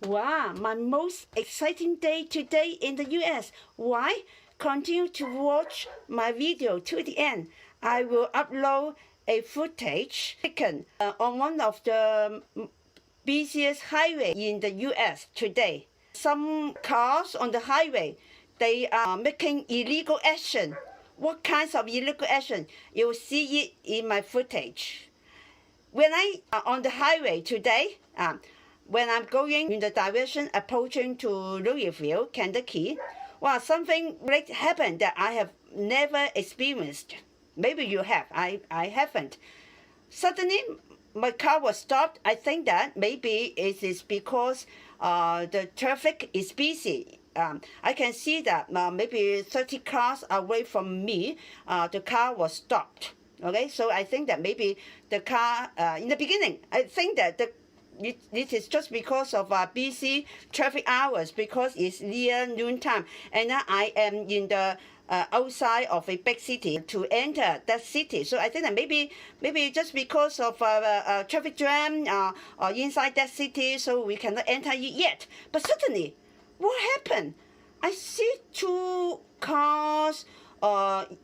Wow, my most exciting day today in the US. Why? Continue to watch my video to the end. I will upload a footage taken on one of the busiest highway in the US today. Some cars on the highway, they are making illegal action. What kinds of illegal action? You will see it in my footage. When I on the highway today, when I'm going in the direction approaching to Louisville, Kentucky, well, something great happened that I have never experienced. Maybe you have. I haven't. Suddenly, my car was stopped. I think that maybe it is because the traffic is busy. I can see that maybe 30 cars away from me, the car was stopped. Okay, so I think that maybe the car, in the beginning, I think that this is just because of busy traffic hours, because it's near noontime, and I am in the outside of a big city to enter that city. So I think that maybe just because of traffic jam inside that city, so we cannot enter it yet. But suddenly, what happened? I see two cars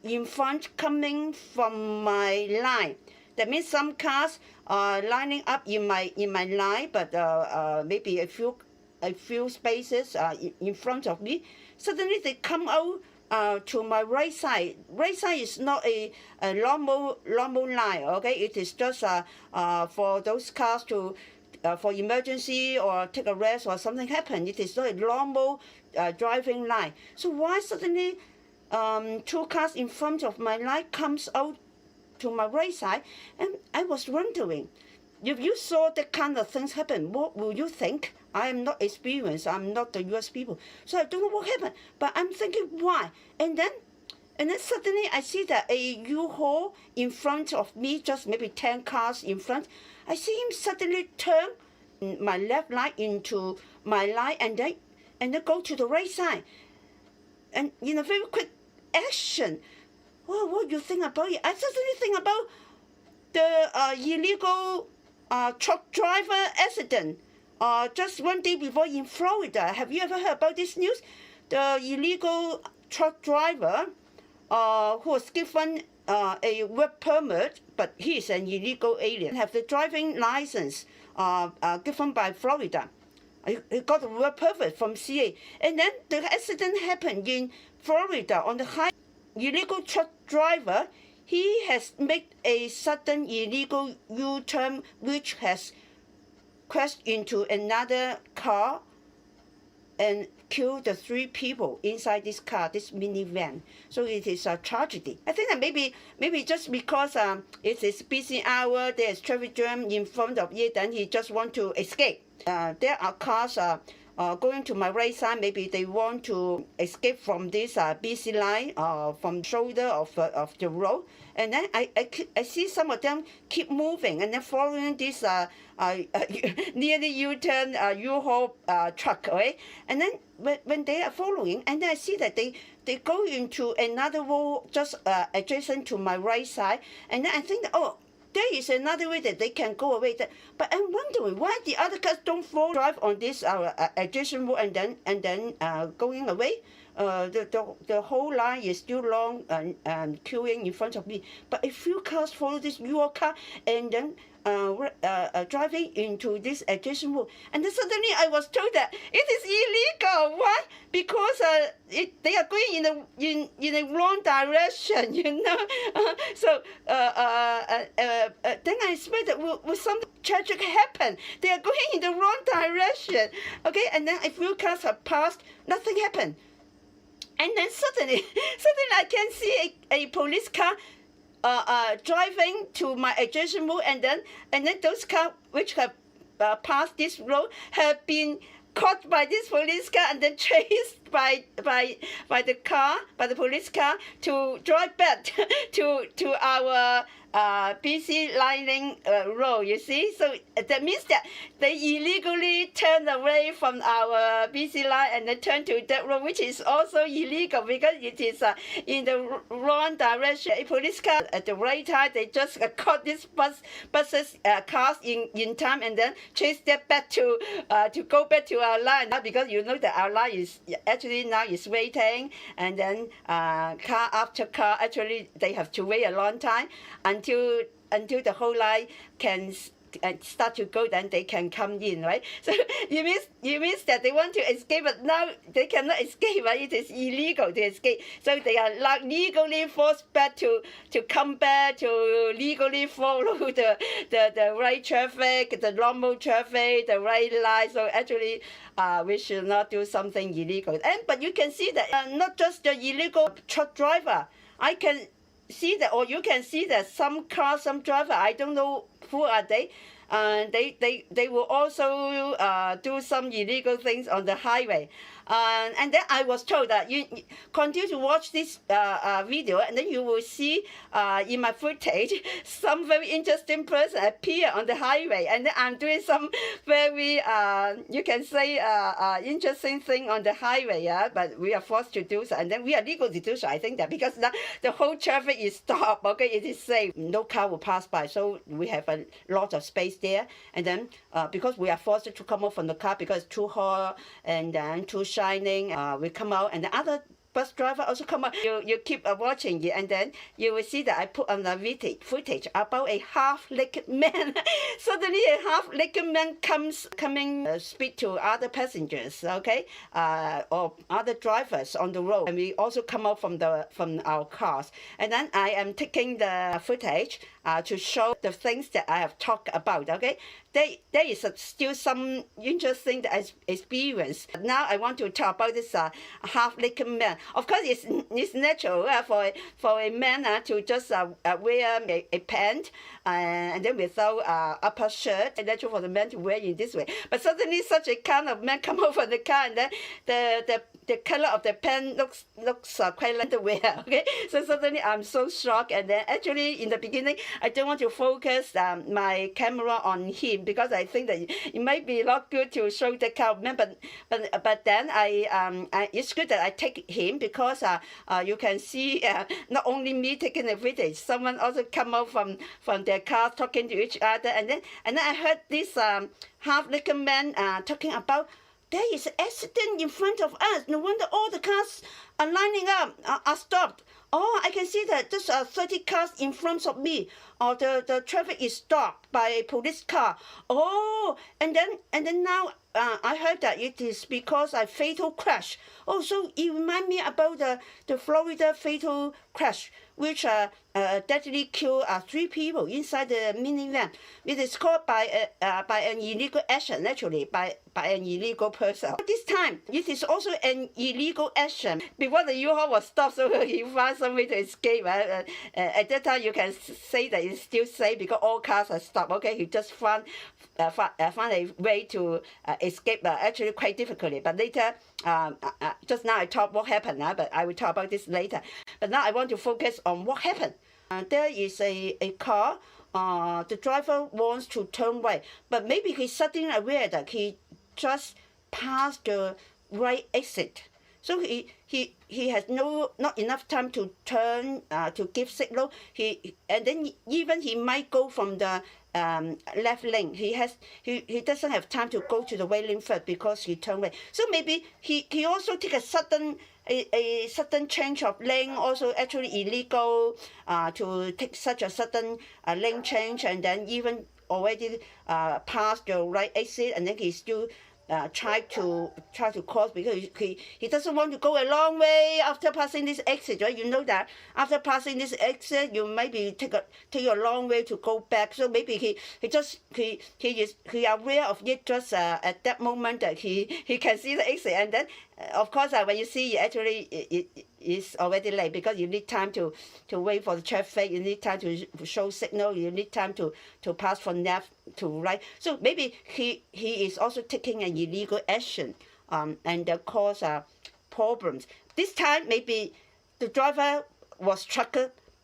in front coming from my line. That means some cars are lining up in my line, but maybe a few spaces in front of me. Suddenly they come out to my right side. Right side is not a normal line. Okay, it is just for those cars to for emergency or take a rest or something happen. It is not a normal driving line. So why suddenly two cars in front of my line comes out to my right side? And I was wondering, if you saw that kind of things happen, what will you think? I am not experienced. I'm not the US people, so I don't know what happened. But I'm thinking why. And then suddenly I see that a U-Haul in front of me, just maybe 10 cars in front. I see him suddenly turn my left line into my line, and then go to the right side. And in a very quick action, well, what do you think about it? I suddenly think about the illegal truck driver accident just one day before in Florida. Have you ever heard about this news? The illegal truck driver who was given a work permit, but he is an illegal alien, have the driving license given by Florida. He got a work permit from CA. And then the accident happened in Florida on the highway. Illegal truck driver, he has made a sudden illegal U-turn which has crashed into another car and killed the 3 people inside this car, this minivan. So it is a tragedy. I think that maybe just because it is busy hour, there's traffic jam in front of it, then he just want to escape. There are cars going to my right side. Maybe they want to escape from this busy line from the shoulder of the road. And then I see some of them keep moving and then following this nearly U-turn U-Haul truck, right? And then when they are following, and then I see that they go into another road just adjacent to my right side. And then I think, oh, there is another way that they can go away. But I'm wondering why the other cars don't drive on this adjacent road and then going away. The whole line is still long and queuing in front of me. But a few cars follow this your car and then driving into this adjacent road. And then suddenly I was told that it is illegal. Why? Because they are going in a wrong direction, you know. So then I expect that will something tragic happen. They are going in the wrong direction. Okay, and then a few cars have passed, nothing happened. And then suddenly I can see a police car driving to my adjacent road, and then those cars which have passed this road have been caught by this police car and then chased by the car, by the police car, to drive back to our BC lining road, you see. So that means that they illegally turned away from our BC line and they turned to that road, which is also illegal because it is in the wrong direction. A police car at the right time, they just caught this buses cars in time and then chased them back to go back to our line, because you know that our line is actually now is waiting, and then car after car, actually they have to wait a long time until the whole line can start to go, then they can come in, right? So you means that they want to escape, but now they cannot escape, right? It is illegal to escape. So they are like legally forced back to come back to legally follow the right traffic, the normal traffic, the right line. So actually we should not do something illegal. But you can see that not just the illegal truck driver. I can see that, or you can see that some cars, some driver, I don't know who are they, they will also do some illegal things on the highway. And then I was told that you continue to watch this video, and then you will see in my footage some very interesting person appear on the highway, and then I'm doing some very you can say interesting thing on the highway, but we are forced to do so, and then we are legal to do so. I think that because now the whole traffic is stopped, okay, it is safe, no car will pass by, so we have a lot of space there. And then because we are forced to come out from the car because it's too hot and then too shining, we come out, and the other bus driver also come out. You keep watching it, and then you will see that I put on the footage about a half-naked man. Suddenly a half-naked man coming speak to other passengers, okay, or other drivers on the road, and we also come out from our cars. And then I am taking the footage to show the things that I have talked about, okay. There is still some interesting experience. Now I want to talk about this half-naked man. Of course, it's natural for a man to just wear a pant and then without upper shirt. It's natural for the man to wear in this way. But suddenly, such a kind of man come out from the car, and then the color of the pant looks quite underwear. Okay, so suddenly I'm so shocked. And then actually in the beginning, I don't want to focus my camera on him, because I think that it might be not good to show the kind of man, but then it's good that I take him, because you can see not only me taking the footage, someone also come out from their car talking to each other, and then I heard this half-naked man talking about, there is an accident in front of us. No wonder all the cars are lining up, are stopped. Oh, I can see that there's 30 cars in front of me. Or the traffic is stopped by a police car. Oh, and then now I heard that it is because a fatal crash. Oh, so it reminds me about the Florida fatal crash, which deadly killed 3 people inside the minivan. It is caused by an illegal action, actually, by an illegal person. This time, it is also an illegal action. Before the U-Haul was stopped, so he found some way to escape. At that time, you can say that it's still safe because all cars are stopped. Okay, he just found a way to escape, actually quite difficultly. But later, just now I talked what happened, but I will talk about this later. But now I want to focus on what happened. There is a car. The driver wants to turn right, but maybe he's suddenly aware that he just passed the right exit. So he has not enough time to turn to give signal. And then even he might go from the left lane. He doesn't have time to go to the right lane first because he turned right. So maybe he also take a sudden change of lane, also actually illegal to take such a sudden lane change, and then even already past the right exit, and then he still try to cross because he doesn't want to go a long way after passing this exit, right? You know that after passing this exit, you maybe take a long way to go back. So maybe he is aware of it just at that moment that he can see the exit, and then of course when you see it, actually it is already late because you need time to wait for the traffic, you need time to show signal, you need time to pass from left to right. So maybe he is also taking an illegal action, and of course problems. This time maybe the driver was struck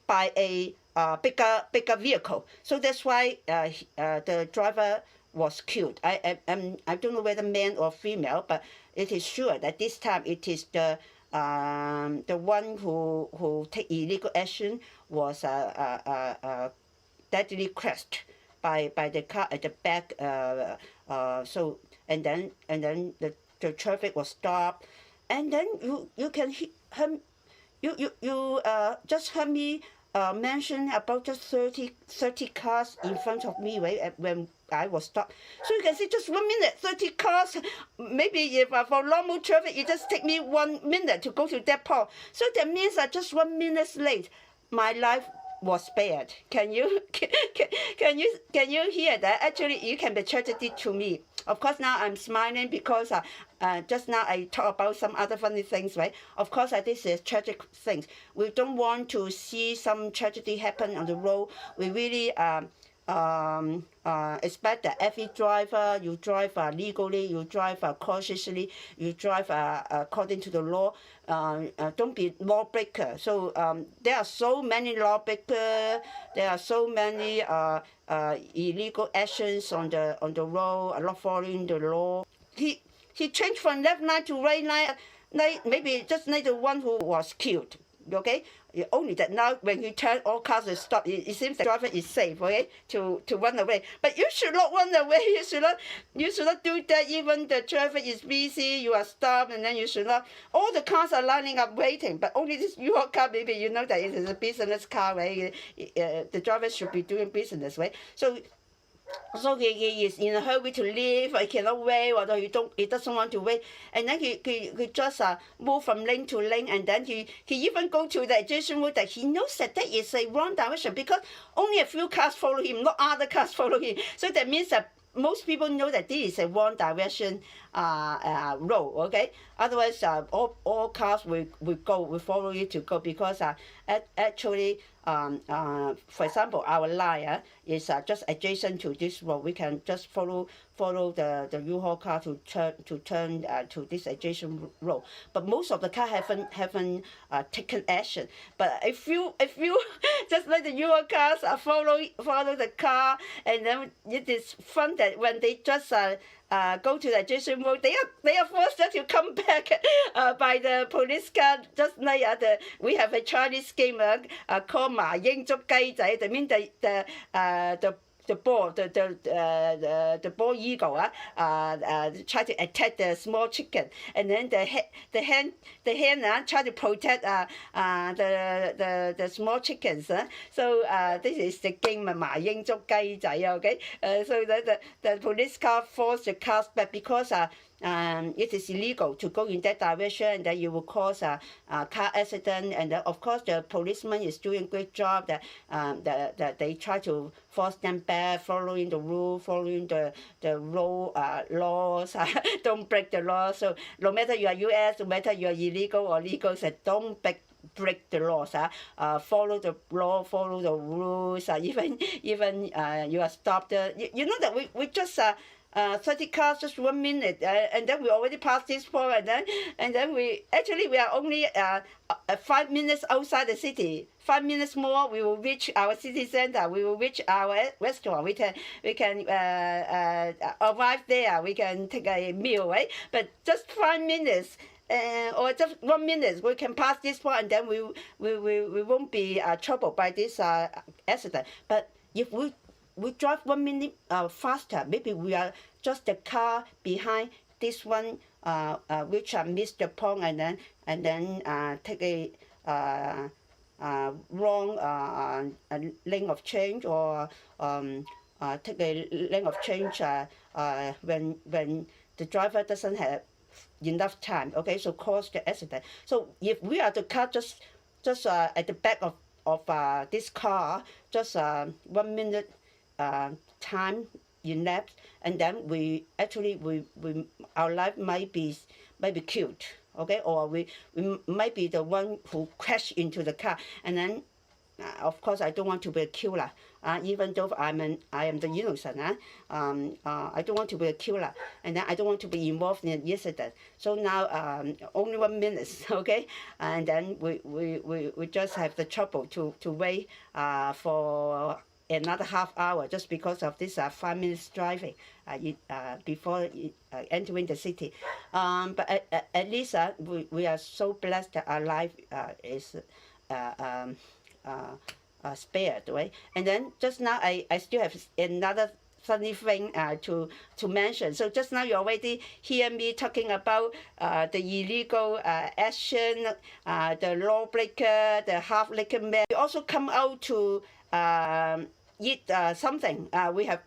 by a bigger vehicle, so that's why the driver was killed. I don't know whether man or female, but it is sure that this time it is the one who take illegal action was deadly crashed by the car at the back. So and then the traffic was stopped, and then you can just heard me mention about just 30 cars in front of me, right, when I was stopped. So you can see just 1 minute, 30 cars. Maybe if for normal traffic, it just take me 1 minute to go to that point. So that means that just 1 minute late, my life was spared. Can you hear that? Actually, you can be tragedy to me. Of course, now I'm smiling because just now I talk about some other funny things, right? Of course, this is tragic things. We don't want to see some tragedy happen on the road. We really expect that every driver, you drive legally, you drive cautiously, you drive according to the law. Don't be lawbreaker. So there are so many lawbreakers. There are so many illegal actions on the road, not following the law. He changed from left line to right line, maybe just like the one who was killed. Okay, only that now when you turn, all cars will stop. It seems the driver is safe, okay, to run away. But you should not run away. You should not do that. Even the traffic is busy, you are stopped, and then you should not. All the cars are lining up waiting, but only this your car, maybe you know that it is a business car, right? The driver should be doing business, right? So he is in a hurry to leave. He cannot wait, or he doesn't want to wait, and then he just move from lane to lane, and then he even go to the adjacent road that he knows that is a wrong direction because only a few cars follow him, not other cars follow him. So that means that most people know that this is a wrong direction road. Okay, otherwise all cars will follow you to go because actually for example, our line is just adjacent to this road. We can just follow the U-Haul car to turn to this adjacent road. But most of the car haven't taken action. But if you just let the U-Haul cars follow the car, and then it is fun that when they just go to the adjacent road, they are forced to come back by the police car. Just like we have a Chinese game called 麻鷹捉雞仔. That means the bald eagle try to attack the small chicken, and then the hen try to protect the small chickens. So this is the game 麻鷹捉雞仔. Okay, so the police car forced the cars back because it is illegal to go in that direction, and then you will cause a car accident. And then, of course, the policeman is doing a great job that they try to force them back, following the rule, following the road laws. Don't break the law. So no matter you are U.S., no matter you are illegal or legal, so don't break the laws. Follow the law, follow the rules. Even you are stopped. You know that we just 30 cars, just 1 minute, and then we already passed this point, and then we are only 5 minutes outside the city. 5 minutes more, we will reach our city center. We will reach our restaurant. We can arrive there. We can take a meal, right? But just 5 minutes. Or just 1 minute, we can pass this point, and then we won't be troubled by this accident. But if we drive 1 minute faster, maybe we are just the car behind this one, which missed the point, and then take a wrong lane of change, or take a lane of change when the driver doesn't have enough time. Okay, so cause the accident. So if we are the car just at the back of this car, just 1 minute time elapsed, and then we our life might be killed. Okay, or we might be the one who crashed into the car, and then of course, I don't want to be a killer. Even though I am the innocent. I don't want to be a killer, and then I don't want to be involved in an incident. So now only 1 minute, okay, and then we just have the trouble to wait for another half hour just because of this 5 minutes driving before entering the city. But at least we are so blessed that our life is spared, right? And then just now I still have another funny thing to mention. So just now you already hear me talking about the illegal action, the lawbreaker, the half-naked man. We also come out to eat something. We have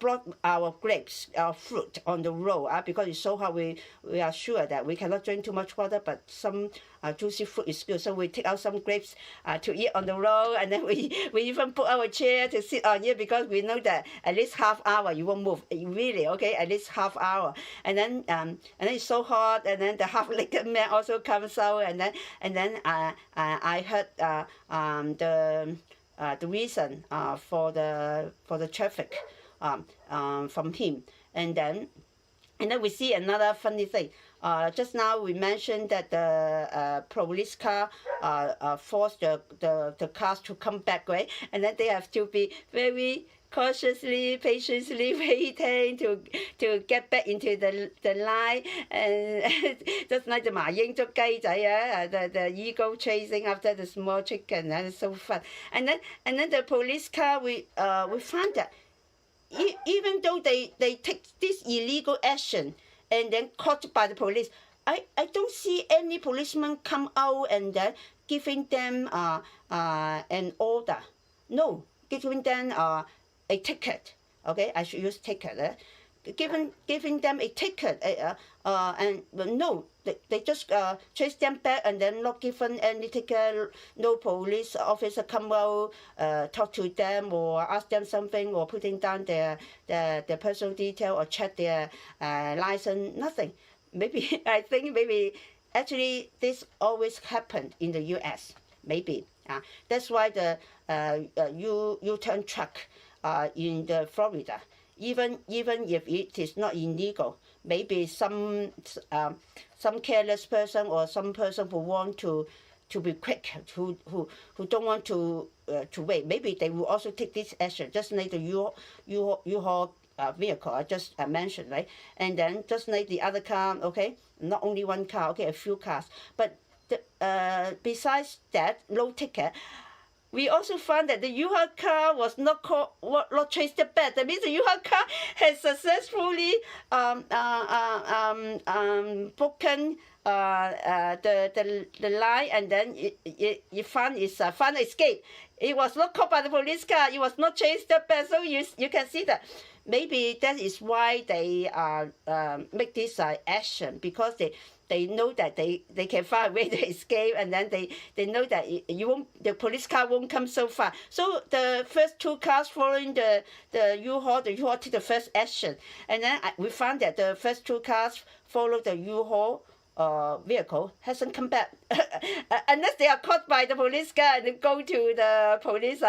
brought our grapes, our fruit on the road because it's so hot. We are sure that we cannot drink too much water, but some juicy fruit is good. So we take out some grapes to eat on the road, and then we even put our chair to sit on it because we know that at least half hour you won't move. Really, okay, at least half hour. And then it's so hot, and then the half-naked man also comes out, and then I heard the reason for the traffic from him, and then we see another funny thing. Just now we mentioned that the police car forced the cars to come back, right? And then they have to be very cautiously, patiently waiting to get back into the line, and just like the 麻鷹捉雞仔 the eagle chasing after the small chicken, and it's so fun. And then the police car, we found that even though they take this illegal action and then caught by the police, I don't see any policeman come out and giving them an order. No, giving them a ticket. Okay, I should use ticket. Giving them a ticket, and no, they just chase them back and then not given any ticket. No police officer come out, talk to them or ask them something or putting down their personal detail or check their license. Nothing. Maybe I think maybe actually this always happened in the U.S. Maybe that's why the U-turn truck in the Florida. Even if it is not illegal, maybe some careless person or some person who want to be quick, who don't want to wait, maybe they will also take this action, just like the U-Haul vehicle I just mentioned, right? And then just like the other car, okay, not only one car, okay, a few cars. But besides that, no ticket. We also found that the U-Haul car was not traced back. That means the U-Haul car has successfully broken the line, and then it found escape. It was not caught by the police car. It was not chased back. So you can see that maybe that is why they make this action, because they know that they can find a way to escape, and then they know that the police car won't come so far. So the first two cars following the U-Haul took the first action, and then we found that the first two cars followed the U-Haul vehicle hasn't come back unless they are caught by the police car and go to the police.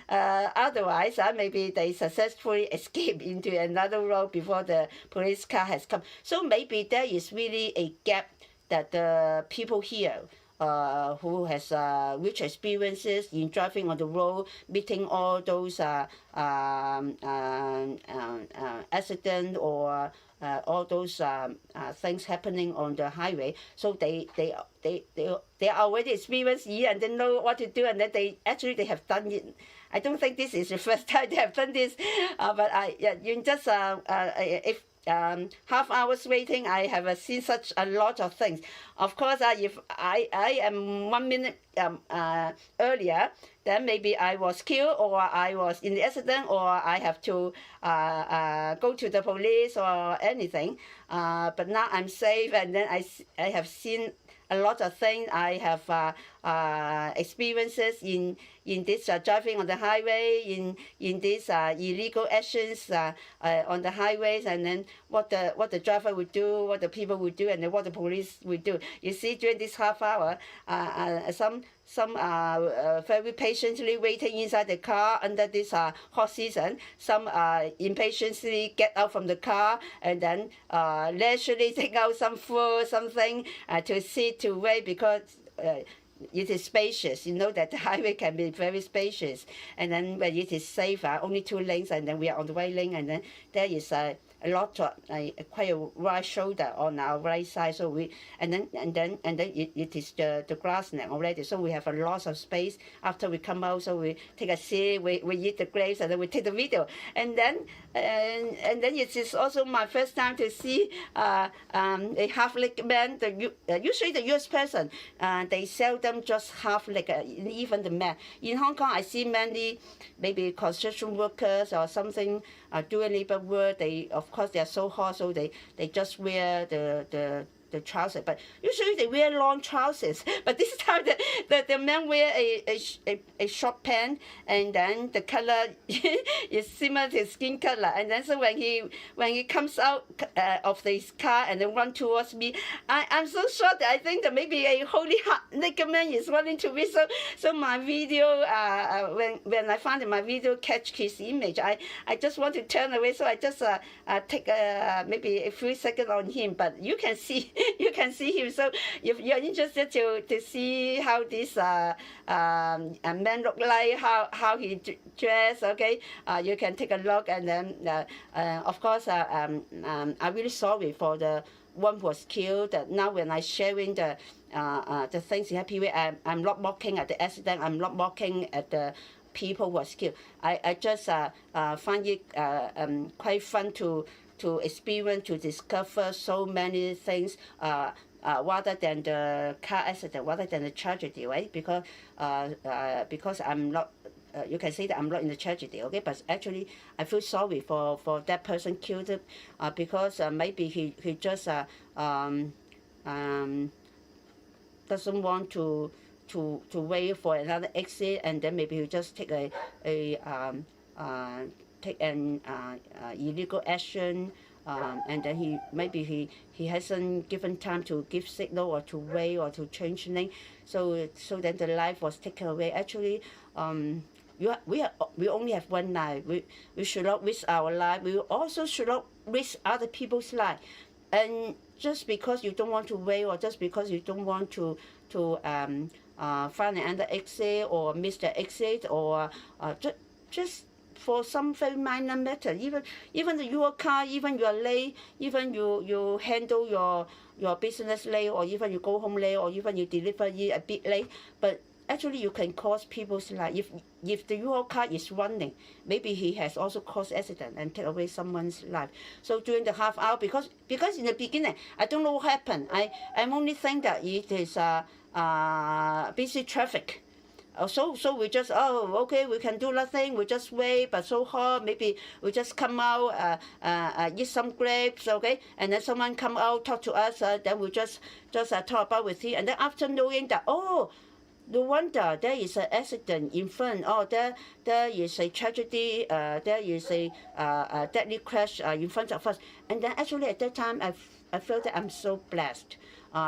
Otherwise, maybe they successfully escape into another road before the police car has come. So maybe there is really a gap that the people here who has rich experiences in driving on the road, meeting all those accidents or all those things happening on the highway. So they are already experienced here, and they know what to do, and then they have done it. I don't think this is the first time they have done this, but you just if half hours waiting, I have seen such a lot of things. Of course, if I am 1 minute earlier, then maybe I was killed, or I was in the accident, or I have to go to the police or anything. But now I'm safe, and then I have seen a lot of things. I have experiences in this driving on the highway, in these illegal actions on the highways, and then what the driver would do, what the people would do, and then what the police would do. You see, during this half hour, some some are very patiently waiting inside the car under this hot season. Some impatiently get out from the car and then leisurely take out some food, something to sit, to wait, because it is spacious. You know that the highway can be very spacious. And then when it is safe, only 2 lanes, and then we are on the right lane, and then there is a lot of quite a wide shoulder on our right side. So we and then it is the grassland already. So we have a lot of space after we come out. So we take a seat, we eat the grapes, and then we take the video. And then it is also my first time to see a half-leg man. Usually the US person, they seldom just half-leg, even the men. In Hong Kong, I see many maybe construction workers or something doing labor work. Of course, they are so hot, so they just wear the trousers, but usually they wear long trousers. But this time the men wear a short pant, and then the color is similar to skin color. And then so when he comes out of his car and then run towards me, I'm so shocked. I think that maybe a holy heart naked man is running to me. So my video, when I found that my video catch his image, I just want to turn away. So I just take maybe a few seconds on him, but you can see. You can see him. So if you're interested to see how this man look like, how he dress, okay, you can take a look. And then of course I'm really sorry for the one who was killed. Now when I sharing the things in Happy Way, I'm not mocking at the accident. I'm not mocking at the people who was killed. I just find it quite fun to experience, to discover so many things rather than the car accident, rather than the tragedy, right? Because I'm not, you can say that I'm not in the tragedy, okay? But actually, I feel sorry for that person killed, because maybe he just doesn't want to wait for another exit, and then maybe he just take take an illegal action, and then he hasn't given time to give signal or to wait or to change lane, so then the life was taken away. Actually, we only have one life. We should not risk our life. We also should not risk other people's life. And just because you don't want to wait, or just because you don't want to find another exit or miss the exit, or just for some very minor matter, even your car, even you are late, even you handle your business late, or even you go home late, or even you deliver it a bit late, but actually you can cause people's life. If your car is running, maybe he has also caused accident and take away someone's life. So during the half hour, because in the beginning I don't know what happened. I'm only think that it is busy traffic. So we just, okay, we can do nothing, we just wait, but so hot, maybe we just come out, eat some grapes, okay, and then someone come out, talk to us, then we just talk about with him, and then after knowing that, no wonder there is an accident in front, there is a tragedy, there is a deadly crash in front of us, and then actually at that time I felt that I'm so blessed,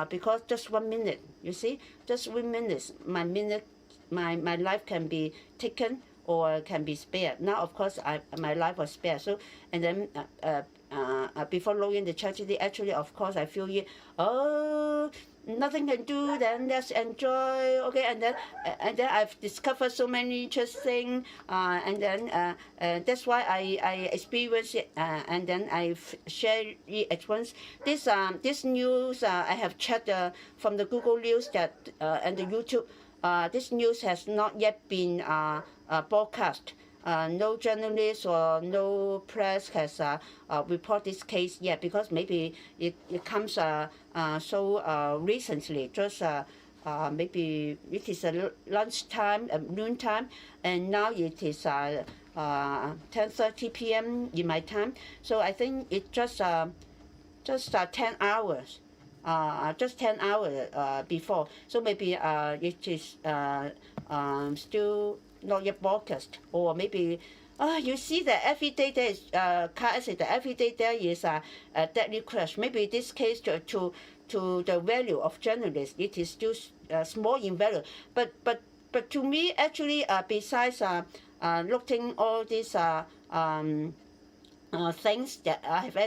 because just 1 minute, you see, just 1 minute, my life can be taken or can be spared. Now, of course, my life was spared. So, and then before knowing the tragedy, actually, of course, I feel it. Nothing can do. Then let's enjoy. Okay, and then I've discovered so many interesting. And then that's why I experienced it. And then I share it at once. This news I have checked from the Google News that and the YouTube. This news has not yet been broadcast. No journalist or no press has reported this case yet, because maybe it comes so recently, just maybe it is lunchtime, noontime, and now it is 10:30 p.m. in my time. So I think it just 10 hours. Just 10 hours before, so maybe it is still not yet broadcast, or maybe you see that every day there is car accident, every day there is a deadly crash. Maybe this case to the value of journalists, it is still small in value. But to me, actually, besides looking all these things that I have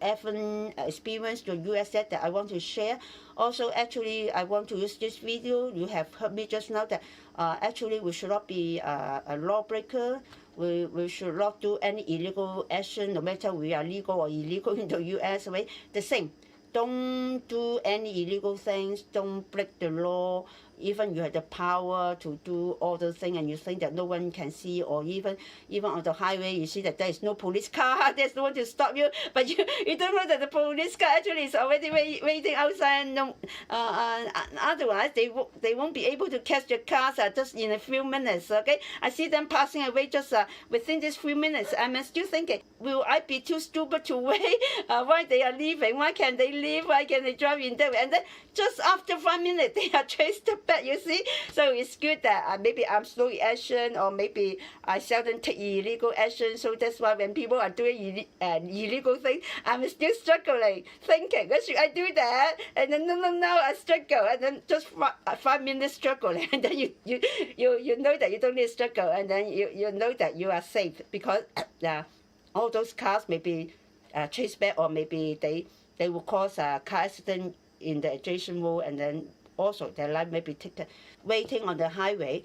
often experienced in the US that I want to share. Also, actually, I want to use this video. You have heard me just now that actually we should not be a lawbreaker. We should not do any illegal action, no matter we are legal or illegal in the US. Right? The same. Don't do any illegal things. Don't break the law. Even you have the power to do all those things and you think that no one can see, or even on the highway you see that there is no police car, there's no one to stop you, but you don't know that the police car actually is already waiting outside. No, otherwise they won't be able to catch the cars just in a few minutes. Okay, I see them passing away just within these few minutes. I'm still thinking, will I be too stupid to wait? Why they are leaving? Why can they leave? Why can they drive in there? And then just after 5 minutes they are chased back, you see. So it's good that maybe I'm slow in action, or maybe I seldom take illegal action. So that's why when people are doing illegal things, I'm still struggling, thinking, should I do that? And then no, I struggle, and then just 5 minutes struggle, and then you know that you don't need to struggle, and then you know that you are safe, because all those cars may be chased back, or maybe they will cause a car accident in the adjacent road, and then also their life may be taken. Waiting on the highway,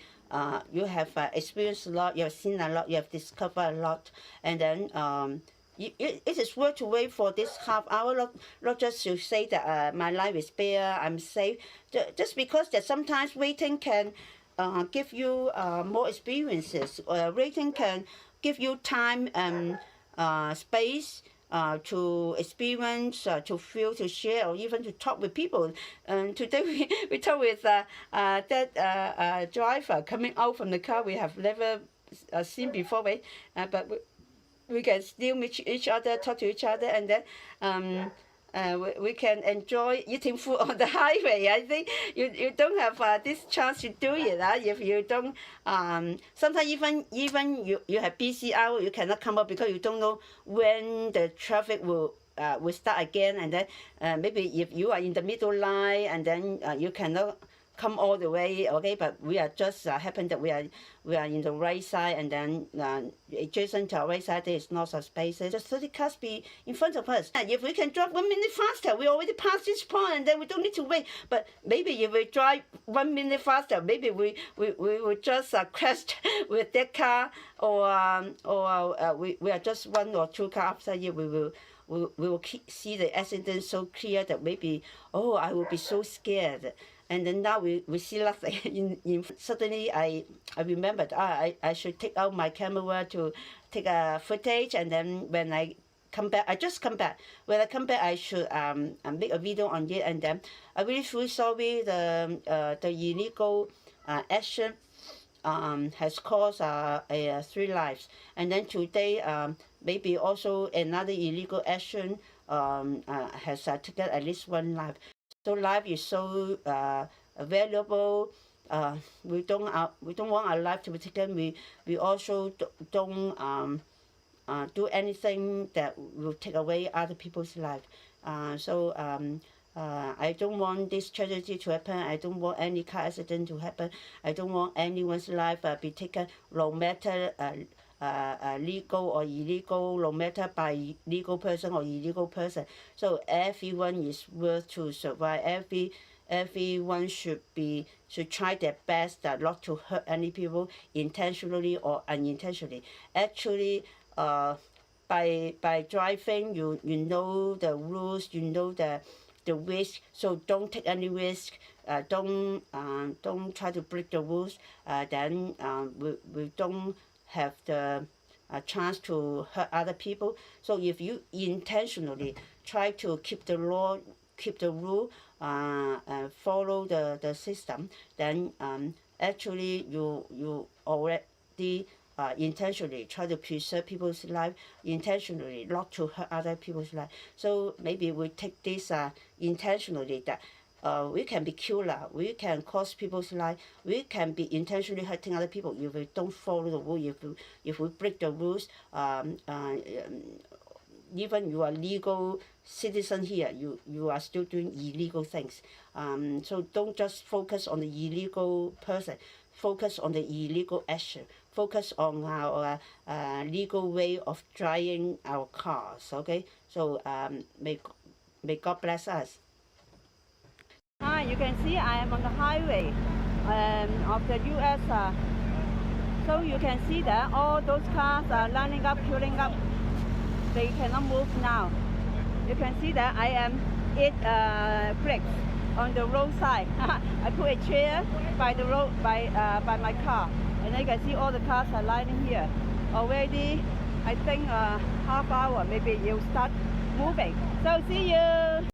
you have experienced a lot, you have seen a lot, you have discovered a lot, and then it is worth to wait for this half hour, not just to say that my life is spare, I'm safe, just because that sometimes waiting can give you more experiences. Waiting can give you time and space to experience, to feel, to share, or even to talk with people. And today we talk with that driver coming out from the car we have never seen before, right? But we can still meet each other, talk to each other, and then we can enjoy eating food on the highway. I think you don't have this chance to do it if you don't. Sometimes even you have busy hour, you cannot come up because you don't know when the traffic will start again, and then maybe if you are in the middle line, and then you cannot come all the way, okay, but we are just happen that we are in the right side, and then adjacent to our right side there is lots of spaces. Just 30 cars be in front of us. And if we can drive 1 minute faster, we already passed this point, and then we don't need to wait. But maybe if we drive 1 minute faster, maybe we will just crash with that car, or we are just 1 or 2 cars after you. We will see the accident so clear that maybe, oh, I will be so scared. And then now we see nothing. Suddenly I remembered, I should take out my camera to take a footage, and then when I come back, I just come back. When I come back, I should make a video on it, and then I really feel sorry. The illegal action has caused 3 lives, and then today maybe also another illegal action has taken at least 1 life. So life is so valuable. We don't want our life to be taken. We also don't do anything that will take away other people's life. So I don't want this tragedy to happen. I don't want any car accident to happen. I don't want anyone's life be taken, no matter legal or illegal, no matter by legal person or illegal person. So everyone is worth to survive. Everyone should try their best not to hurt any people intentionally or unintentionally. Actually, by driving, you know the rules, you know the risk. So don't take any risk. Don't try to break the rules. Then we don't have the chance to hurt other people. So if you intentionally try to keep the law, keep the rule, follow the system, then actually you already intentionally try to preserve people's life, intentionally not to hurt other people's life. So maybe we take this intentionally, that we can be killer, we can cause people's life, we can be intentionally hurting other people if we don't follow the rule, if we break the rules. Even you are legal citizen here, you are still doing illegal things. So don't just focus on the illegal person. Focus on the illegal action. Focus on our legal way of driving our cars. Okay. So may God bless us. Hi, you can see I am on the highway of the U.S. So you can see that all those cars are lining up, queuing up. They cannot move now. You can see that I am 8 bricks on the roadside. I put a chair by the road by my car, and then you can see all the cars are lining here. Already, I think half hour maybe you'll start moving. So see you.